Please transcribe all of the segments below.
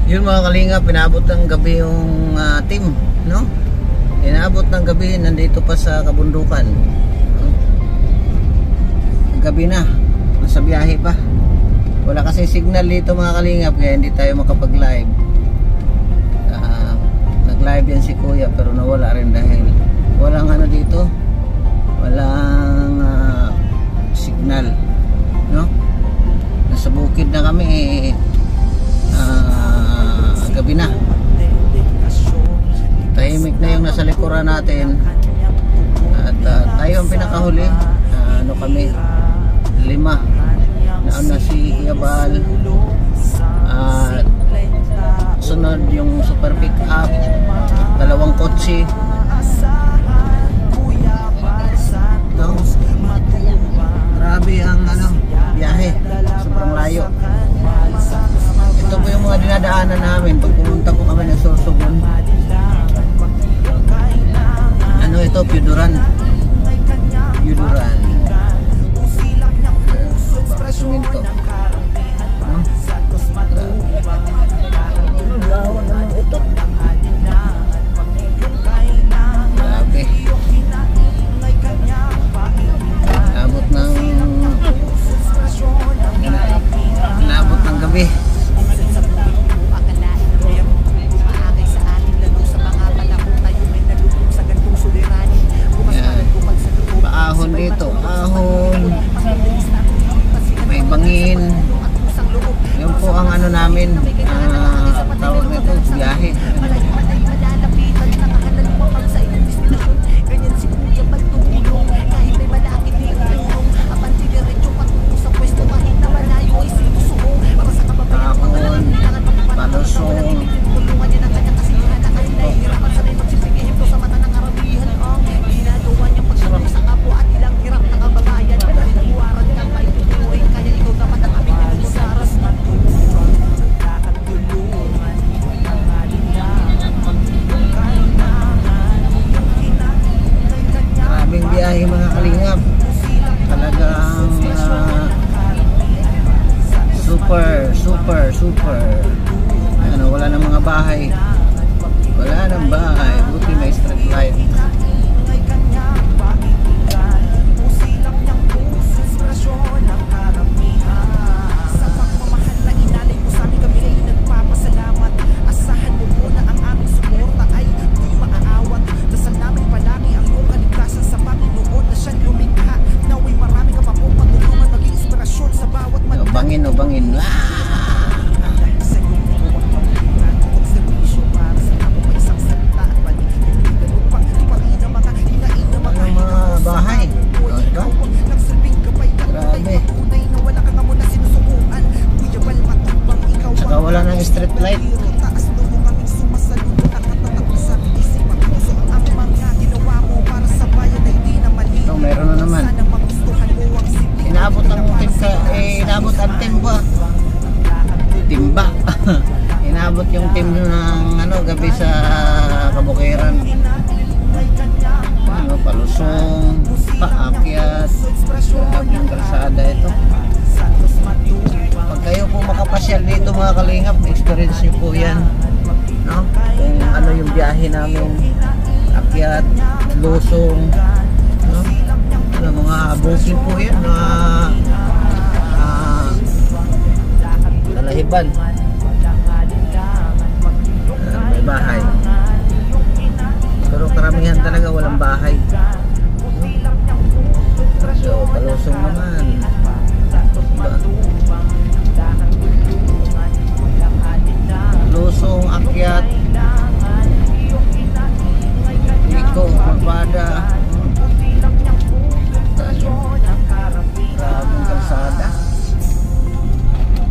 Yun mga kalingap, pinabot ng gabi yung team, no? Pinabot ng gabi, nandito pa sa kabundukan, no? Gabi na, nasa biyahe pa. Wala kasi signal dito mga kalingap, kaya hindi tayo makapag live. Nag live yan si kuya pero nawala rin dahil walang ano dito, walang signal, no? Nasa bukid na kami, gabi na, tahimik na yung nasa likuran natin at tayo ang pinakahuli. Ano kami, 5 na si Kuya Bal, at sunod yung super pick up, 2 kotse, no? Grabe ang biyahe, sobrang layo. Ito po yung mga dinadaanan namin pag pumunta po kami ng Sorsogon. Ano ito? Piuduran. Suminto. No? Ito. Grabe. Labot ng gabi. Paahon dito, ahon, may bangin. Yun po ang ano namin, tawag nito, biyahe. Ahon, palusong. Biyahe mga kalingap, talagang super wala nang mga bahay, buti may street light. Bangin. Mga bahay. Grabe. Saka wala nang street light. Ito, meron na naman. Inabot ang timba. Inabot yung team ng gabi sa Kabukiran. Palusong, paakyat, ang kalsada ito. Pag kayo po makapasyal dito mga kalingap, experience nyo po yan, no? Kung ano yung biyahe namin, akyat, lusong, no? Mga bukid po yan, Talahiban, may bahay, pero karamihan talaga walang bahay. So palusong naman, lusong, akyat, liko, magbada, grabing kalsada.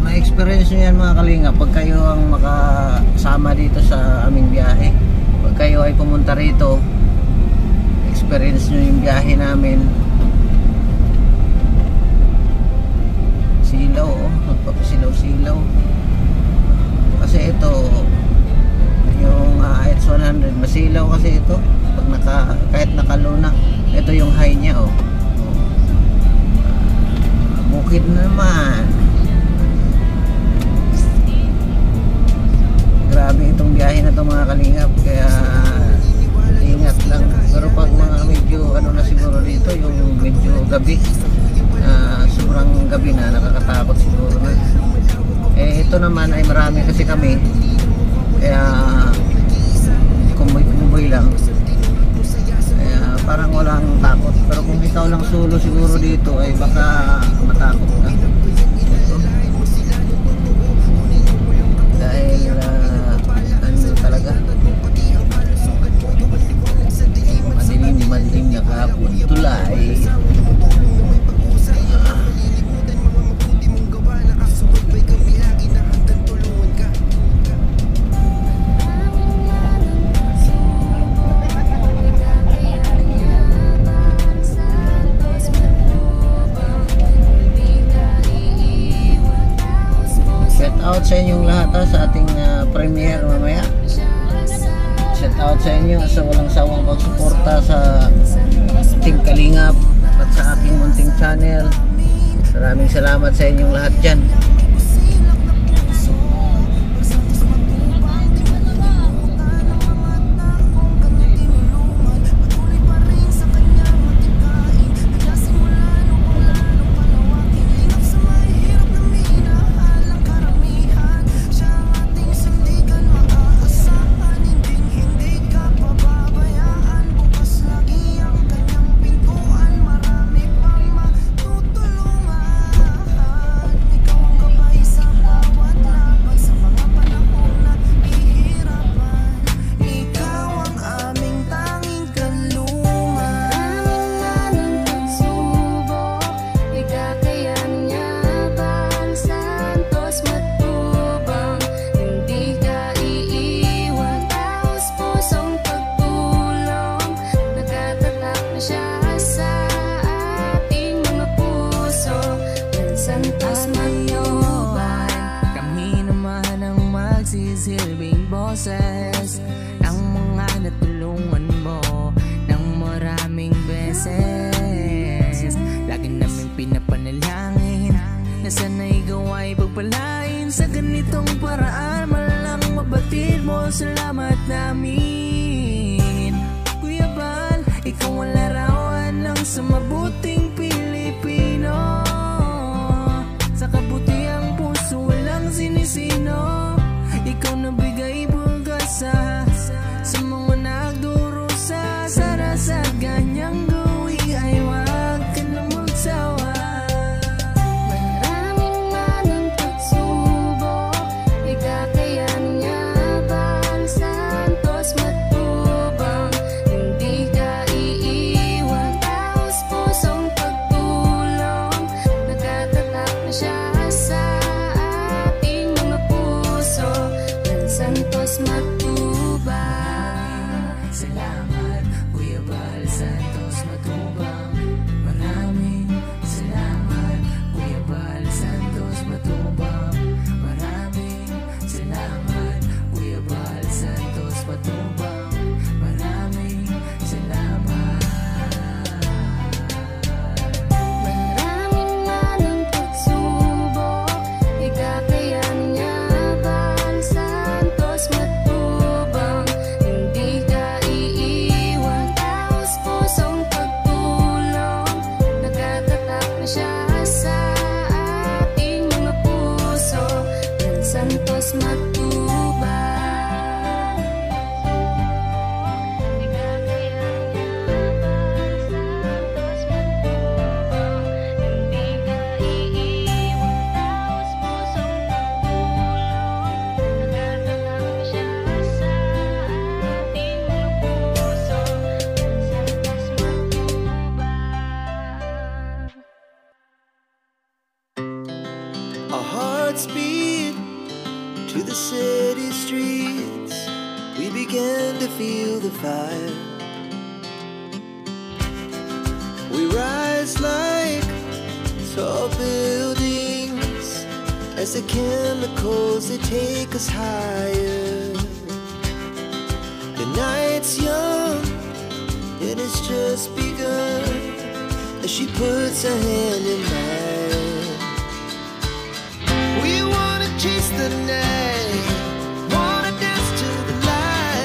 Ma-experience nyo yan mga kalingap pag kayo ang makasama dito sa aming biyahe. Pag kayo ay pumunta rito, experience nyo yung biyahe namin. Silaw, magpapasilaw-silaw. Kasi ito, yung H100, masilaw kasi ito. Pag kahit nakaluna, ito yung high niya, bukid na naman. mga kalingap, kaya ingat lang. Pero pag mga medyo ano na siguro dito, yung medyo gabi, sobrang gabi na, nakakatakot siguro na. Ito naman ay marami kasi kami, kaya kumuboy lang, kaya parang walang takot. Pero kung ikaw lang solo siguro dito ay baka matakot ka. Dahil ano talaga, madilim na kahapon, tulay. Out sa inyong lahat sa ating premiere mamaya. Shout out sa inyo sa walang sawang pagsuporta sa Team Kalingap at sa aking munting channel. Maraming salamat sa inyong lahat dyan. Silbing boses ng mga natulungan mo ng maraming beses. Lagi namin pinapanalangin na sana'y gawain pagpalain sa ganitong paraan. Malang mabatid mo, salamat namin. Kuya Bal, ikaw ang larawan ng sa mabuting Pilipino. Sa kabutiang puso walang sinisino. Ikaw nabigay pag-asa sa mga nagdurusa. Sana sa ganyang gawi ay wag ka na magsawa. Maraming manang pagsubok, ikakayanin niya bang santos matubang. Hindi ka iiwan, taos pusong pagtulong. Nagtatatap na siya sa ating mga puso. Santos matubang. Salamat Kuya Bal Santos Matubang. Maraming salamat Kuya Bal Santos Matubang. Maraming salamat Kuya Bal Santos Matubang. Maraming salamat. Maraming manang pagsubok, ikakayanin niya bang santos matubang. Hindi ka iiwan, taos pusong pagtulong. Nagtatatap na siya sa ating mga puso. Yan santos matubang. Ikakayanin niya bang santos matubang. Hindi ka iiwan, taos pusong pagtulong. Nagtatatap na siya sa ating mga puso. Yan santos matubang. Our hearts beat to the city streets. We began to feel the fire. We rise like tall buildings as the chemicals they take us higher. The night's young, it has just begun as she puts her hand in mine. We wanna chase the night, wanna dance to the light.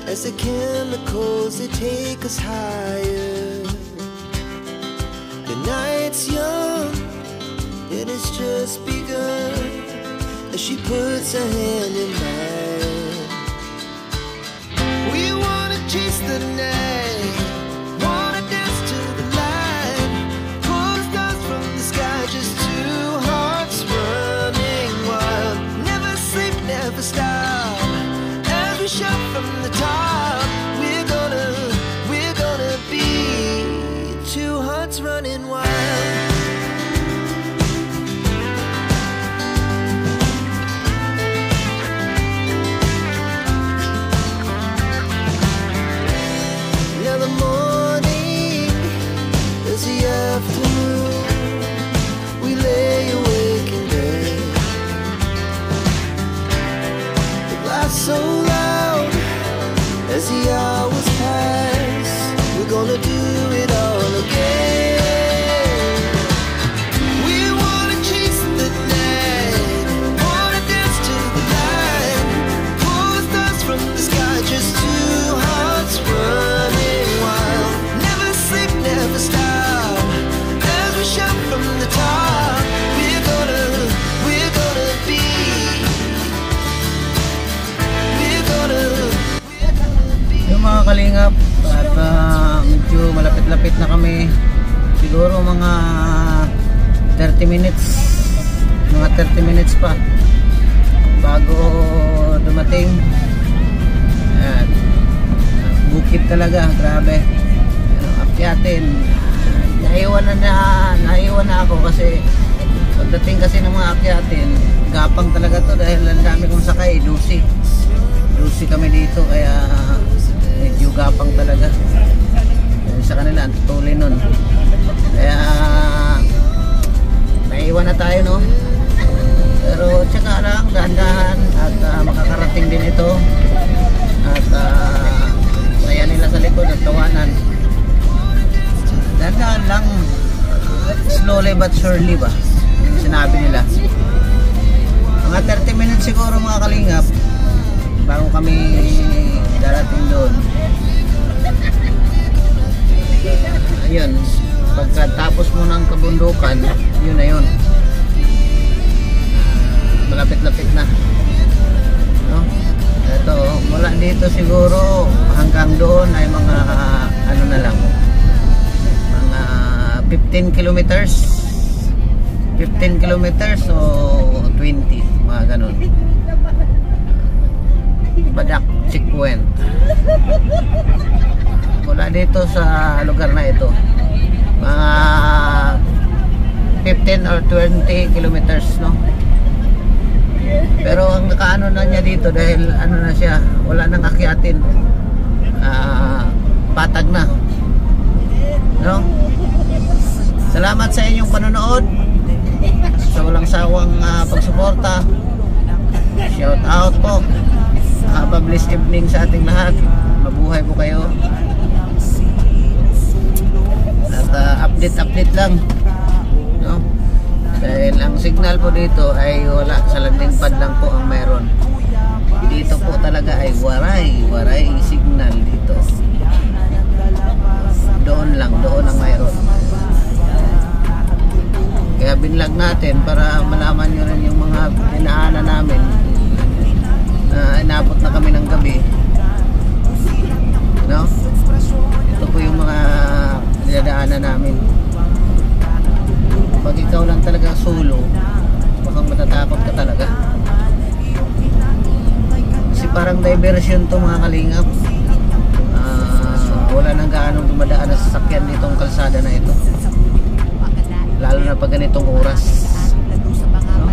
as the chemicals they take us higher. The night's young and it's just begun as she puts her hand in mine. We wanna chase the night, wanna dance to the light, pull the stars from the sky, just two hearts running wild. Never sleep, never stop, as we shout from the top. We're gonna be two hearts running wild. Afternoon, we lay awake in bed. The glass so loud as the hours pass. We're gonna do it all again. We wanna chase the night, wanna dance to the light, pull the stars from the sky, just two hearts running wild. Never sleep, never stop, shout from the top. We're gonna be, yung mga kalingap, at medyo malapit-lapit na kami, siguro mga 30 minutes pa bago dumating. Ayan, bukid talaga, grabe. Akyatin, naiwan na ako kasi pagdating kasi ng mga akyatin, gapang talaga to dahil ang dami kong sakay, Lucy kami dito, kaya medyo gapang talaga. Sa kanila ang tuloy nun, kaya naiwan na tayo, no? Pero tsaka lang, dahan-dahan at makakarating din ito at saya nila sa likod at tawanan. Dahan-dahan lang, slowly but surely ba yung sinabi nila. Mga 30 minutes siguro mga kalingap bago kami darating doon. Ayun, pagkatapos mo ng kabundukan, yun na yun, malapit-lapit na, no? Ito, mula dito siguro hanggang doon ay mga ano na lang, 15 kilometers o 20, mga ganun. Badak checkpoint mula dito sa lugar na ito, mga 15 or 20 kilometers, no? Pero ang nakaano na niya dito dahil ano na siya, wala nang akyatin, patag na, no? Salamat sa inyong panonood, sa walang sawang pagsuporta. Shout out po. Have a blessed evening sa ating lahat. Mabuhay po kayo. At update lang, no? Dahil ang signal po dito ay wala, sa landing pad lang po ang meron. Dito po talaga ay waray signal dito. Doon ang mayroon. Kaya binlag natin para malaman nyo rin yung mga dinaanan namin. Inabot na kami ng gabi, no? Ito po yung mga dinadaanan namin. Pag ikaw lang talaga solo, baka matatakot ka talaga. Kasi parang diversion to mga kalingap. Wala nang gaano dumadaan na sasakyan nitong kalsada na ito, lalo na pag ganitong oras, no?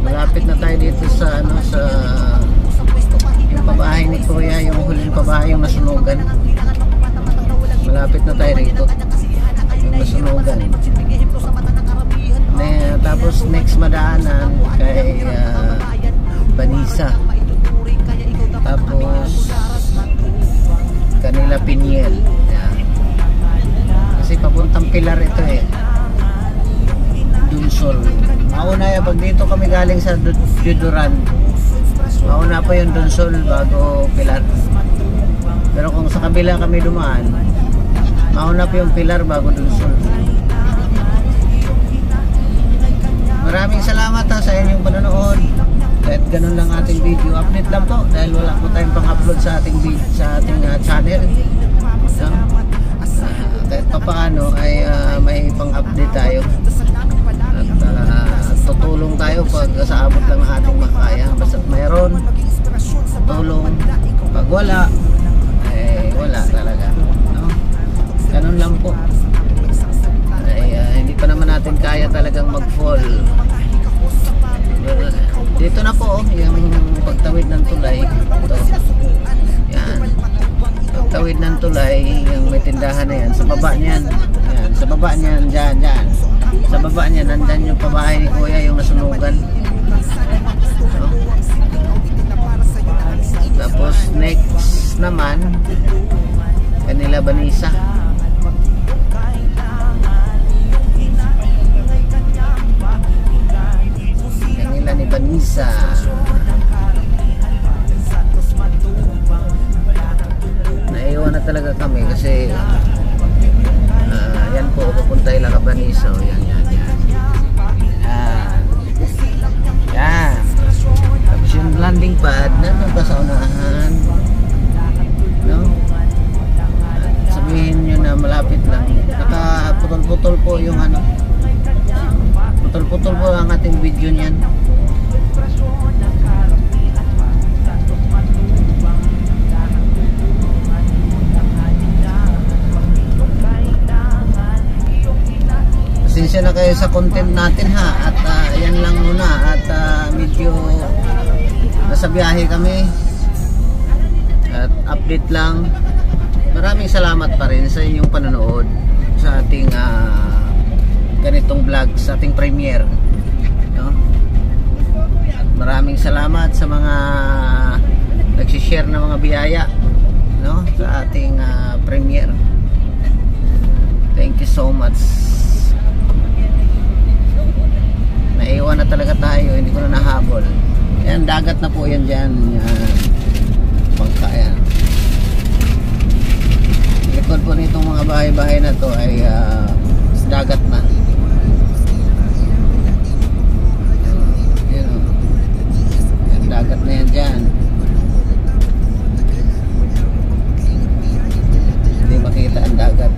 Malapit na tayo dito sa ano, sa yung pabahay ni Kuya, yung huling pabahay, yung nasunugan. Malapit na tayo rito, yung nasunugan. Tapos next madaanan kay Banisa, tapos kanila Piniel. Yan. Kasi papuntang Pilar ito eh, Dunsol. Mauna yan, pag dito kami galing sa Duduran, mauna pa yung Dunsol bago Pilar. Pero kung sa kabila kami dumaan, mauna pa yung Pilar bago Dunsol. Maraming salamat sa inyong panonood. Kahit ganun lang ating video, update lang po dahil wala po tayong pang-upload sa ating channel. So, kahit pa paano ay may pang-update tayo at tutulong tayo pag sa abot lang ng ating makaya. Basta mayroon tulong, pag wala ay wala talaga, no? Ganun lang po. Hindi pa naman natin kaya talagang mag-fall. Dito na po yung pagtawid ng tulay. Ito. Yan. Pagtawid ng tulay, yung may tindahan na yan. Sa baba niyan. Yan. Sa baba niyan, dyan. Sa baba niyan, nandyan yung pabahay ni Kuya, yung nasunugan. So, tapos next naman, kanila Banisa. Ni Banisa. Naiwan na talaga kami kasi yan po, pupunta lang ka Banisa. Yan. Tapos yung landing pad nandun pa sa unahan, no? Sabihin nyo na malapit lang, nakaputol-putol po yung ano, putol-putol po ang ating video niyan. Pasensya na kayo sa content natin ha, at yan lang muna, at medyo nasa biyahe kami at update lang. Maraming salamat pa rin sa inyong panonood sa ating ganitong vlog, sa ating premiere, no? At maraming salamat sa mga nagsishare ng mga biyaya, no, sa ating premiere. Thank you so much. Naiwan na talaga tayo, hindi ko na nahabol. Yan, dagat na po yan dyan. Yan. Pagka yan. Likod po nitong mga bahay-bahay na to ay dagat na. Yan, dagat na yan dyan. Hindi makita ang dagat.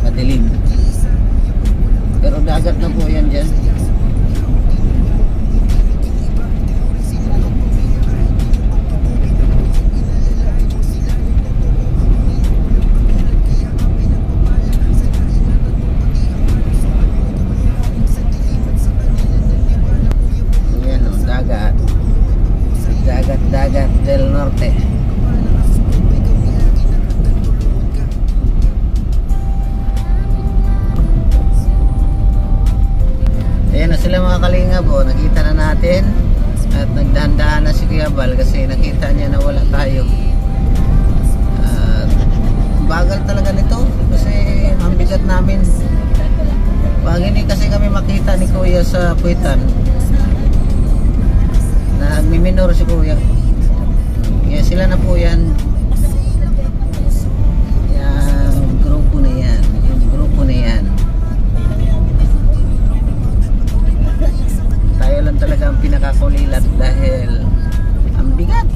Madilim. Pero dagat na po yan dyan. Dagat del Norte. Ayan na sila mga kalingap po. Nakita na natin at nagdahan-dahan na si Kuya Bal kasi nakita niya na wala tayo. Bagal talaga nito kasi ang bigat namin. Pag hindi kasi kami makita ni Kuya sa Puitan, nagmiminor si Kuya. Kaya sila na po yan. Yung grupo na yan. Yung grupo na yan. Tayo lang talaga ang pinakakulilat dahil ang bigat.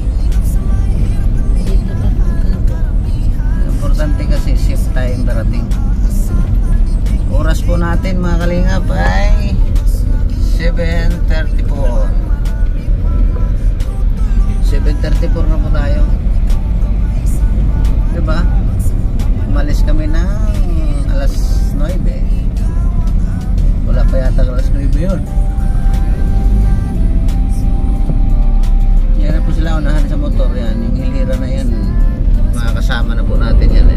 Importante kasi shift time darating. Oras po natin mga kalingap ay 7:34. 7:34 na po tayo. Diba? Umalis kami ng alas 9. Wala pa yata alas 9 yun. Yan na po sila unahan sa motor. Yan, yung hilira na yan. Mga kasama na po natin yan.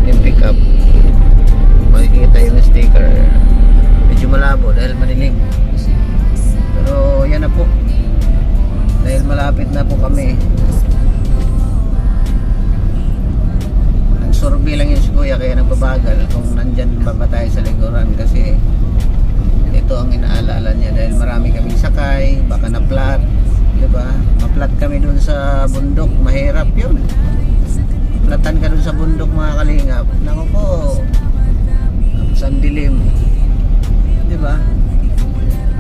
Yung pick up. Makikita yung sticker. Medyo malabo dahil madilim. Pero yan na po. sa bundok, mahirap yun. Platan ka dun sa bundok mga kalingap. Naku po, ang dilim, di ba?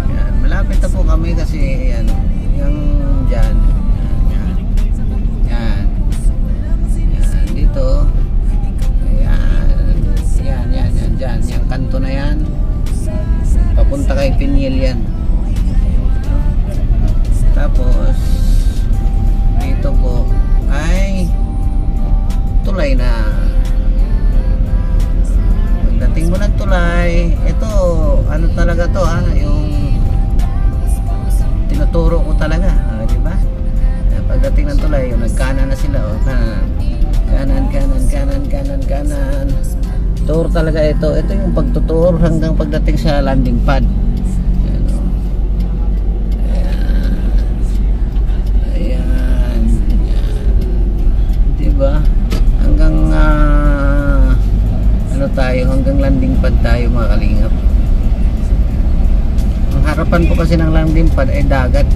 Yan, malapit na po kami kasi yan, yung dyan, yan, dito, yan, yung kanto na yan, papunta kay Pinyel yan. Tapos dito po ay tulay na. Pagdating mo ng tulay, ito ano talaga to yung tinuturo ko talaga, di ba? Pagdating ng tulay, yung nagkanan na sila, kanan. Tour talaga ito. Ito yung pagtutour hanggang pagdating sa landing pad. Ayan. Diba? Hanggang ano tayo, hanggang landing pad tayo mga kalingap. Ang harapan po kasi ng landing pad ay dagat.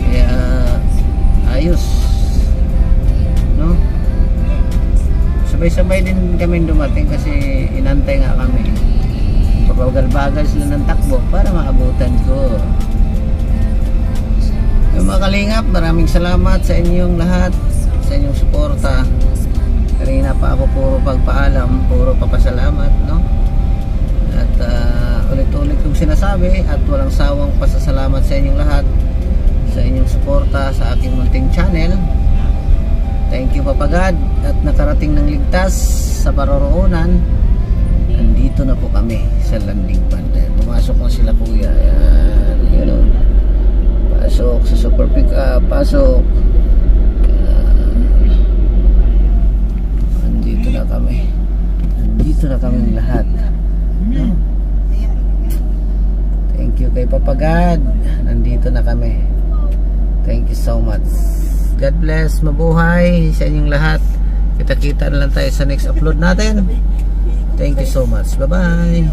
Kaya ayos, no? Sabay-sabay din kami dumating kasi inantay nga kami. Pabagal-bagal sila ng takbo para maabutan ko. Yung mga kalingap, maraming salamat sa inyong lahat, sa inyong suporta. Kanina pa ako puro pagpaalam, puro papasalamat, no? At ulit-ulit kong sinasabi at walang sawang pasasalamat sa inyong lahat, sa inyong suporta sa aking munting channel. Thank you Papa God, at nakarating ng ligtas sa paroroonan. Nandito na po kami sa landing pad. Pumasok na sila kuya. Ayan, you know. Pasok sa super pick up, pasok. Nandito na kami. Nandito na kami lahat. No? Thank you kay Papa God. Nandito na kami. Thank you so much. God bless, mabuhay sa inyong lahat. Kita-kita na lang tayo sa next upload natin. Thank you so much. Bye-bye.